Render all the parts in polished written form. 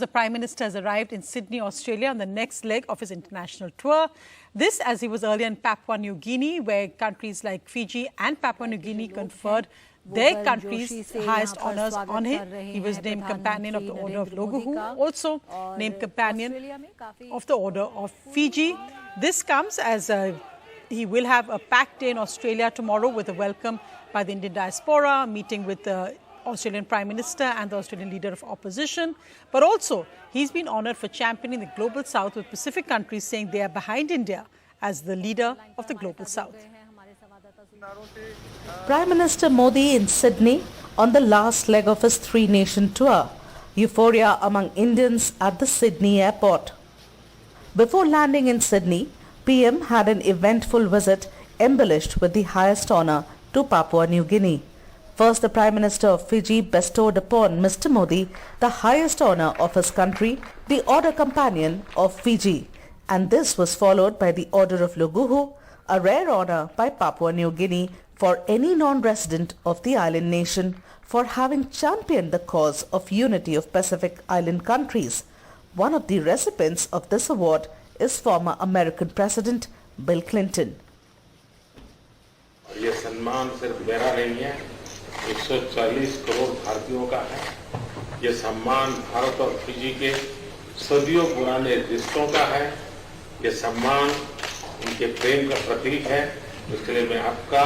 the Prime Minister has arrived in Sydney, Australia on the next leg of his international tour. This as he was earlier in Papua New Guinea, where countries like Fiji and Papua New Guinea conferred their country's highest honours on him. He was named Companion of the Order of Fiji, also named Companion of the Order of Fiji. This comes as he will have a packed day in Australia tomorrow with a welcome by the Indian diaspora, meeting with the Australian Prime Minister and the Australian Leader of Opposition. But also, he's been honoured for championing the Global South with Pacific countries saying they are behind India as the leader of the Global South. Prime Minister Modi in Sydney on the last leg of his three-nation tour. Euphoria among Indians at the Sydney airport. Before landing in Sydney, PM had an eventful visit embellished with the highest honour to Papua New Guinea. First, the Prime Minister of Fiji bestowed upon Mr. Modi the highest honour of his country, the Order Companion of Fiji. And this was followed by the Order of Luguhu, a rare honour by Papua New Guinea for any non-resident of the island nation for having championed the cause of unity of Pacific Island countries. One of the recipients of this award is former American President Bill Clinton. ये सम्मान सिर्फ मेरा नहीं है, 140 करोड़ भारतीयों का है। ये सम्मान भारत और फिजी के सदियों पुराने रिश्तों का है। ये सम्मान उनके प्रेम का प्रतीक है। इसके लिए मैं आपका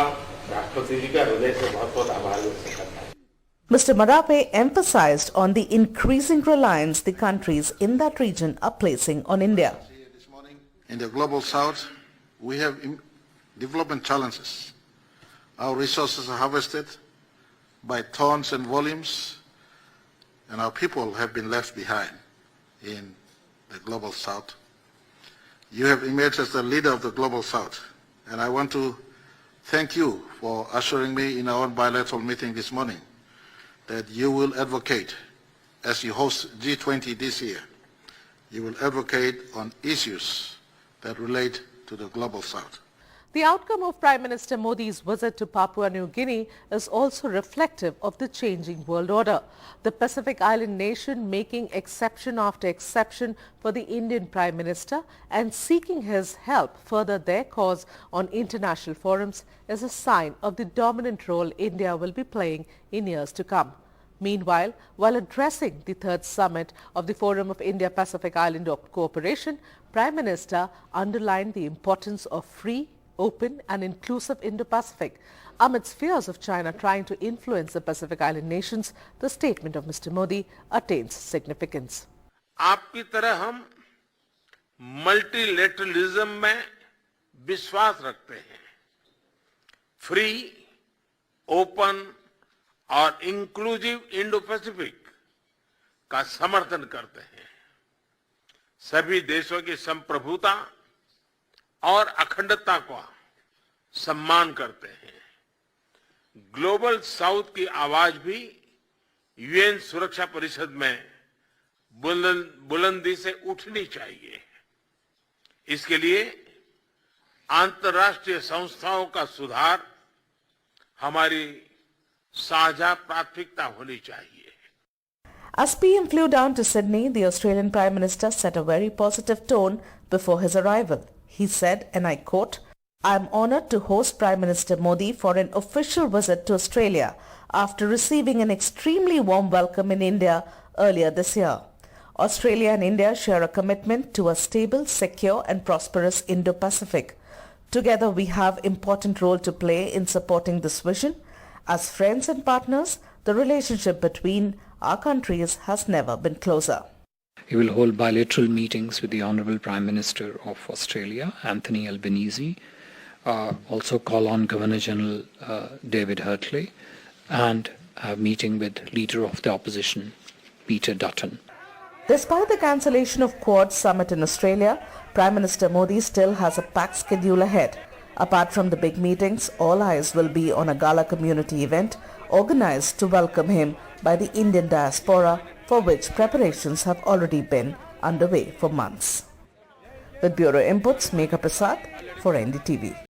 राष्ट्रपति जी का हृदय से बहुत-बहुत आभार व्यक्त करता हूं। Mr. Marape emphasized on the increasing reliance the countries in that region are placing on India. In the Global South, we have development challenges. Our resources are harvested by tons and volumes, and our people have been left behind in the Global South. You have emerged as the leader of the Global South, and I want to thank you for assuring me in our own bilateral meeting this morning that you will advocate, as you host G20 this year, you will advocate on issues that relate to the Global South. The outcome of Prime Minister Modi's visit to Papua New Guinea is also reflective of the changing world order. The Pacific Island nation making exception after exception for the Indian Prime Minister and seeking his help further their cause on international forums is a sign of the dominant role India will be playing in years to come. Meanwhile, while addressing the third summit of the Forum of India-Pacific Island Cooperation, Prime Minister underlined the importance of free, open and inclusive Indo-Pacific. Amidst fears of China trying to influence the Pacific Island nations, the statement of Mr. Modi attains significance. आपकी तरह हम multilateralism में विश्वास रखते हैं, free, open और inclusive Indo Pacific का समर्थन करते हैं। सभी देशों की संप्रभुता और अखंडता का सम्मान करते हैं। ग्लोबल साउथ की आवाज भी यूएन सुरक्षा परिषद में बुलंदी से उठनी चाहिए। इसके लिए अंतर्राष्ट्रीय संस्थाओं का सुधार हमारी साझा प्राथमिकता होनी चाहिए। As PM flew down to Sydney, the Australian Prime Minister set a very positive tone before his arrival. He said, and I quote, "I am honoured to host Prime Minister Modi for an official visit to Australia after receiving an extremely warm welcome in India earlier this year. Australia and India share a commitment to a stable, secure and prosperous Indo-Pacific. Together we have important role to play in supporting this vision. As friends and partners, the relationship between our countries has never been closer." He will hold bilateral meetings with the Honourable Prime Minister of Australia, Anthony Albanese, also call on Governor-General David Hartley, and have meeting with Leader of the Opposition, Peter Dutton. Despite the cancellation of Quad Summit in Australia, Prime Minister Modi still has a packed schedule ahead. Apart from the big meetings, all eyes will be on a gala community event organized to welcome him by the Indian diaspora, for which preparations have already been underway for months. With Bureau Inputs, Megha Prasad for NDTV.